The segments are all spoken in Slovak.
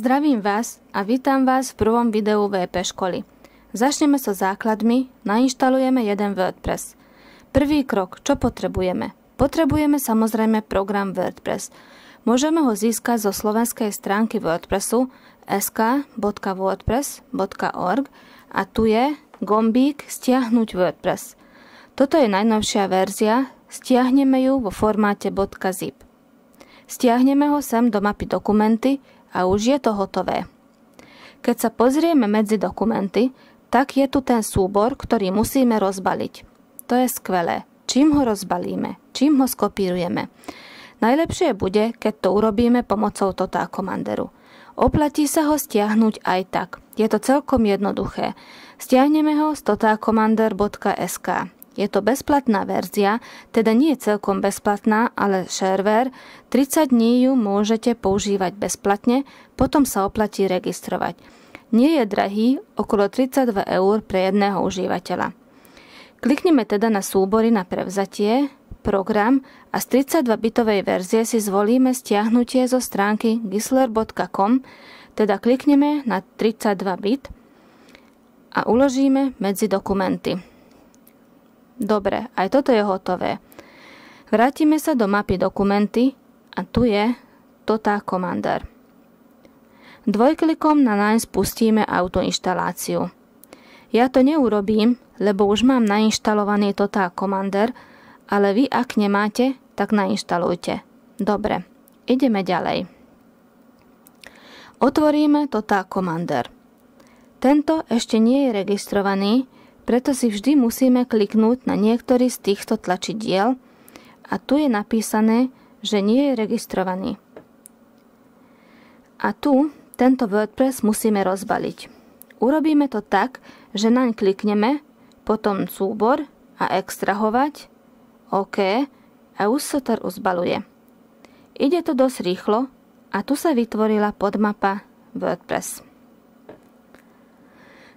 Zdravím vás a vítam vás v prvom videu VP školy. Začneme so základmi, nainštalujeme jeden WordPress. Prvý krok, čo potrebujeme? Potrebujeme samozrejme program WordPress. Môžeme ho získať zo slovenskej stránky WordPressu sk.wordpress.org a tu je gombík stiahnuť WordPress. Toto je najnovšia verzia, stiahneme ju vo formáte .zip. Stiahneme ho sem do mapy dokumenty a už je to hotové. Keď sa pozrieme medzi dokumenty, tak je tu ten súbor, ktorý musíme rozbaliť. To je skvelé. Čím ho rozbalíme? Čím ho skopírujeme? Najlepšie bude, keď to urobíme pomocou Total Commanderu. Oplatí sa ho stiahnuť aj tak. Je to celkom jednoduché. Stiahneme ho z totalcommander.sk. Je to bezplatná verzia, teda nie je celkom bezplatná, ale shareware. 30 dní ju môžete používať bezplatne, potom sa oplatí registrovať. Nie je drahý, okolo 32 € pre jedného užívateľa. Klikneme teda na súbory na prevzatie, program a z 32-bitovej verzie si zvolíme stiahnutie zo stránky gisler.com, teda klikneme na 32 bit a uložíme medzi dokumenty. Dobre, aj toto je hotové. Vrátime sa do mapy dokumenty a tu je Total Commander. Dvojklikom na naň spustíme autoinštaláciu. Ja to neurobím, lebo už mám nainštalovaný Total Commander, ale vy ak nemáte, tak nainštalujte. Dobre, ideme ďalej. Otvoríme Total Commander. Tento ešte nie je registrovaný, preto si vždy musíme kliknúť na niektorý z týchto tlačidiel a tu je napísané, že nie je registrovaný. A tu tento WordPress musíme rozbaliť. Urobíme to tak, že naň klikneme, potom súbor a extrahovať, OK, a už sa to rozbaluje. Ide to dosť rýchlo a tu sa vytvorila podmapa WordPress.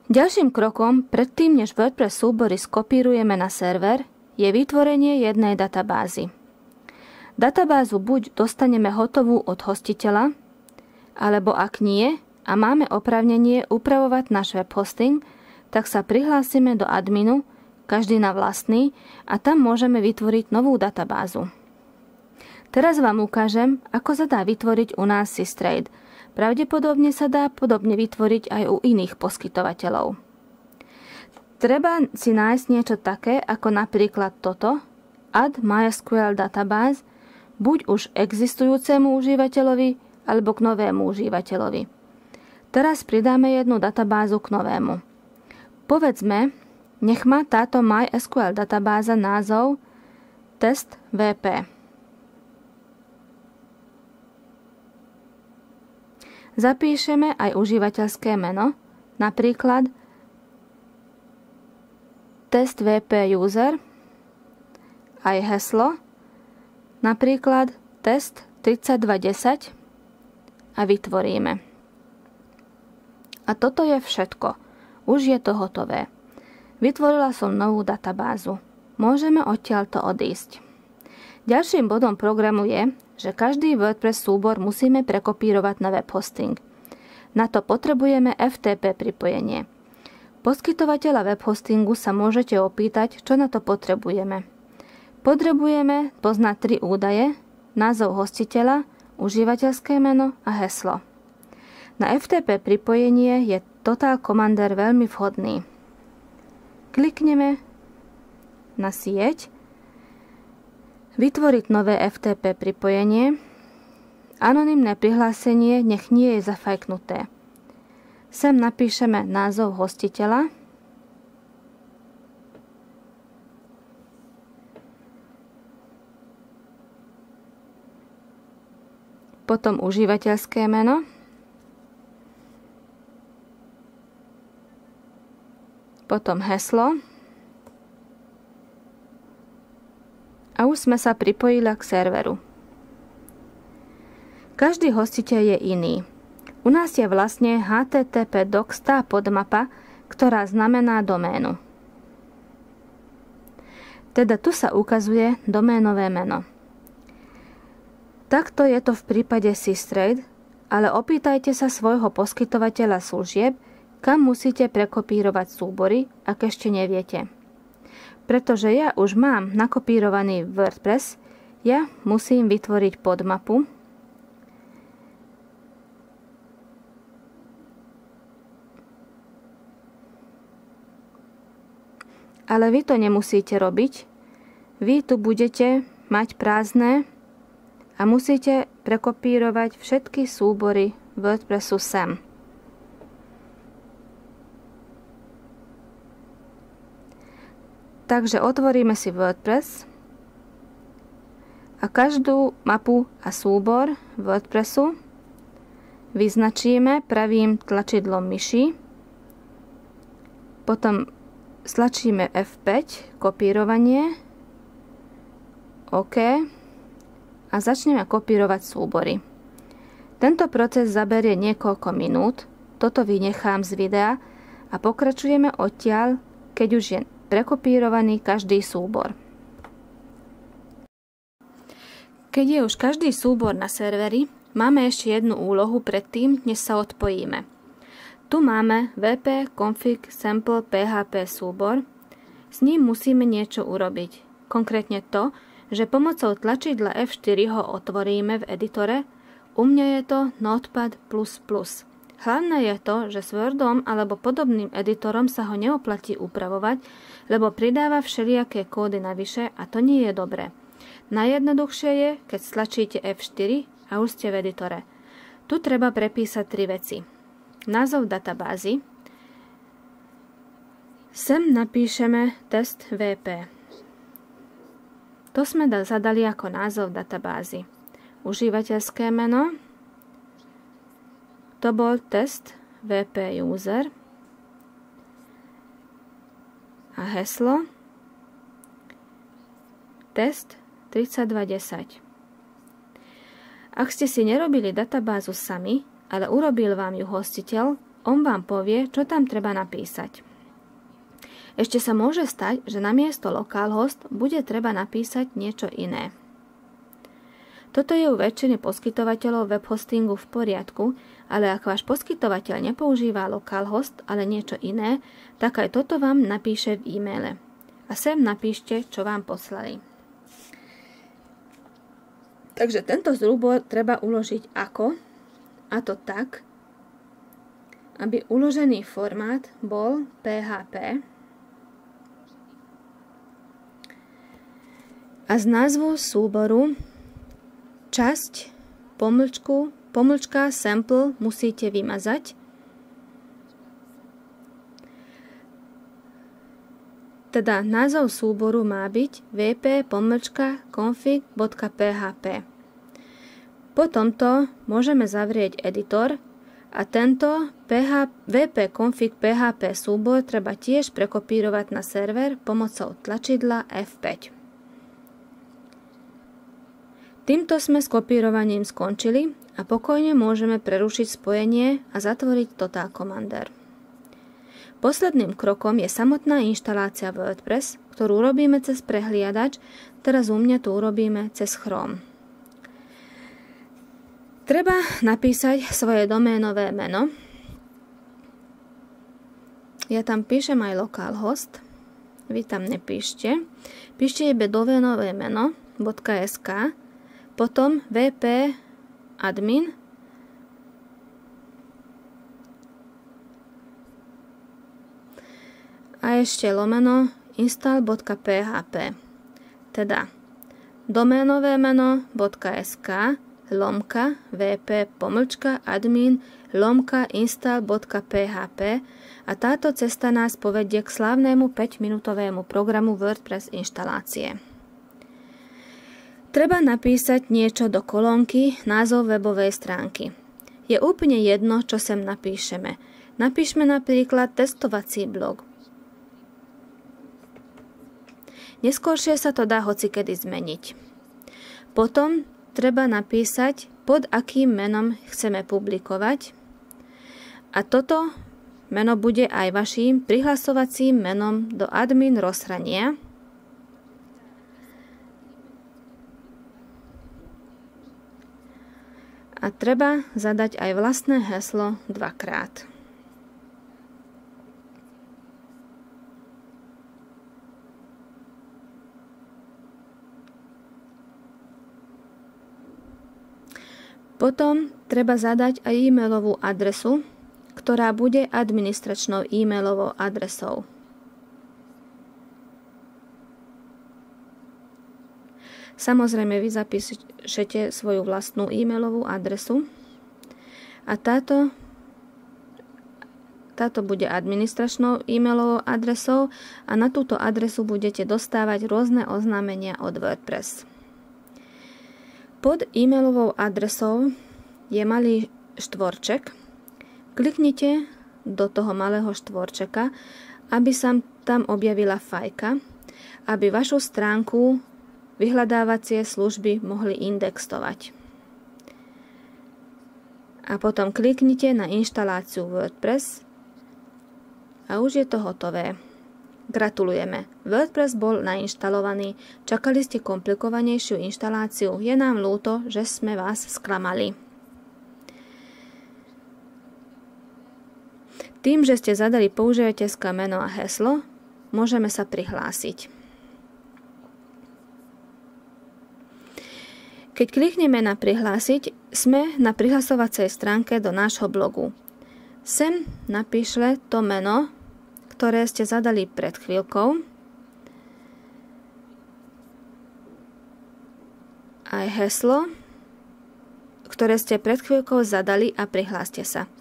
Ďalším krokom, predtým než WordPress súbory skopírujeme na server, je vytvorenie jednej databázy. Databázu buď dostaneme hotovú od hostiteľa, alebo ak nie a máme oprávnenie upravovať náš web hosting, tak sa prihlásime do adminu, každý na vlastný, a tam môžeme vytvoriť novú databázu. Teraz vám ukážem, ako sa dá vytvoriť u nás Systrade. Pravdepodobne sa dá podobne vytvoriť aj u iných poskytovateľov. Treba si nájsť niečo také, ako napríklad toto, Add MySQL Database, buď už existujúcemu užívateľovi, alebo k novému užívateľovi. Teraz pridáme jednu databázu k novému. Povedzme, nech má táto MySQL databáza názov Test VP. Zapíšeme aj užívateľské meno, napríklad test VP user, aj heslo, napríklad test 3210 a vytvoríme. A toto je všetko. Už je to hotové. Vytvorila som novú databázu. Môžeme odtiaľto odísť. Ďalším bodom programu je, že každý WordPress súbor musíme prekopírovať na web hosting. Na to potrebujeme FTP pripojenie. Poskytovateľa web hostingu sa môžete opýtať, čo na to potrebujeme. Potrebujeme poznať 3 údaje, názov hostiteľa, užívateľské meno a heslo. Na FTP pripojenie je Total Commander veľmi vhodný. Klikneme na sieť, vytvoriť nové FTP pripojenie. Anonymné prihlásenie nech nie je zafajknuté. Sem napíšeme názov hostiteľa. Potom užívateľské meno. Potom heslo. A už sme sa pripojili k serveru. Každý hostiteľ je iný. U nás je vlastne HTTP docs tá podmapa, ktorá znamená doménu. Teda tu sa ukazuje doménové meno. Takto je to v prípade Systrade ale opýtajte sa svojho poskytovateľa služieb, kam musíte prekopírovať súbory, ak ešte neviete. Pretože ja už mám nakopírovaný WordPress, ja musím vytvoriť podmapu, ale vy to nemusíte robiť. Vy tu budete mať prázdne a musíte prekopírovať všetky súbory WordPressu sem. Takže otvoríme si WordPress a každú mapu a súbor WordPressu vyznačíme pravým tlačidlom myši, potom stlačíme F5, kopírovanie, OK a začneme kopírovať súbory. Tento proces zaberie niekoľko minút, toto vynechám z videa a pokračujeme odtiaľ, keď už je prekopírovaný každý súbor. Keď je už každý súbor na serveri, máme ešte jednu úlohu predtým, než sa odpojíme. Tu máme wp config sample php súbor, s ním musíme niečo urobiť. Konkrétne to, že pomocou tlačidla F4 ho otvoríme v editore, u mňa je to Notepad++. Hlavné je to, že s Wordom alebo podobným editorom sa ho neoplatí upravovať, lebo pridáva všelijaké kódy navyše a to nie je dobré. Najjednoduchšie je, keď stlačíte F4 a už ste v editore. Tu treba prepísať 3 veci. Názov databázy. Sem napíšeme test VP. To sme zadali ako názov databázy. Užívateľské meno. To bol test VP user. A heslo test 3210. Ak ste si nerobili databázu sami, ale urobil vám ju hostiteľ, on vám povie, čo tam treba napísať. Ešte sa môže stať, že namiesto localhost bude treba napísať niečo iné. Toto je u väčšiny poskytovateľov web hostingu v poriadku, ale ak váš poskytovateľ nepoužíva localhost, ale niečo iné, tak aj toto vám napíše v e-maile. A sem napíšte, čo vám poslali. Takže tento súbor treba uložiť ako? A to tak, aby uložený formát bol PHP a z názvu súboru časť, pomlčka sample musíte vymazať. Teda názov súboru má byť wp-config.php. Po tomto môžeme zavrieť editor a tento wp-config.php súbor treba tiež prekopírovať na server pomocou tlačidla F5. Týmto sme s kopírovaním skončili a pokojne môžeme prerušiť spojenie a zatvoriť Total Commander. Posledným krokom je samotná inštalácia WordPress, ktorú robíme cez prehliadač, teraz u mňa tu urobíme cez Chrome. Treba napísať svoje doménové meno. Ja tam píšem aj localhost. Vy tam nepíšte. Píšte iba doménové meno .sk, potom wp admin a ešte lomeno install.php. Teda doménové meno .sk lomka wp-admin lomka install.php a táto cesta nás povedie k slávnemu 5-minútovému programu WordPress inštalácie. Treba napísať niečo do kolónky názov webovej stránky. Je úplne jedno, čo sem napíšeme. Napíšme napríklad testovací blog. Neskôršie sa to dá hocikedy zmeniť. Potom treba napísať, pod akým menom chceme publikovať a toto meno bude aj vaším prihlasovacím menom do admin rozhrania. A A treba zadať aj vlastné heslo 2-krát. Potom treba zadať aj e-mailovú adresu, ktorá bude administračnou e-mailovou adresou. Samozrejme, vy zapíšete svoju vlastnú e-mailovú adresu a táto bude administračnou e-mailovou adresou a na túto adresu budete dostávať rôzne oznámenia od WordPress. Pod e-mailovou adresou je malý štvorček. Kliknite do toho malého štvorčeka, aby sa tam objavila fajka, aby vašu stránku vyhľadávacie služby mohli indexovať. A potom kliknite na inštaláciu WordPress a už je to hotové. Gratulujeme, WordPress bol nainštalovaný, čakali ste komplikovanejšiu inštaláciu, je nám ľúto, že sme vás sklamali. Tým, že ste zadali používateľské meno a heslo, môžeme sa prihlásiť. Keď klikneme na prihlásiť, sme na prihlasovacej stránke do nášho blogu. Sem napíšle to meno, ktoré ste zadali pred chvíľkou, aj heslo, ktoré ste pred chvíľkou zadali a prihláste sa.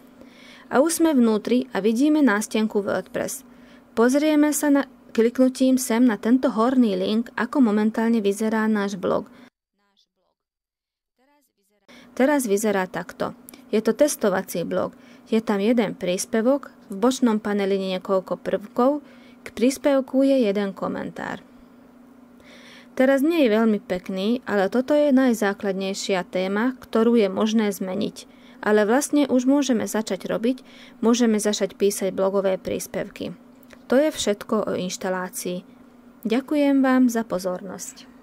A už sme vnútri a vidíme nástenku WordPress. Pozrieme sa kliknutím sem na tento horný link, ako momentálne vyzerá náš blog. Teraz vyzerá takto. Je to testovací blog. Je tam jeden príspevok, v bočnom paneli niekoľko prvkov, k príspevku je jeden komentár. Teraz nie je veľmi pekný, ale toto je najzákladnejšia téma, ktorú je možné zmeniť. Ale vlastne už môžeme začať robiť, môžeme začať písať blogové príspevky. To je všetko o inštalácii. Ďakujem vám za pozornosť.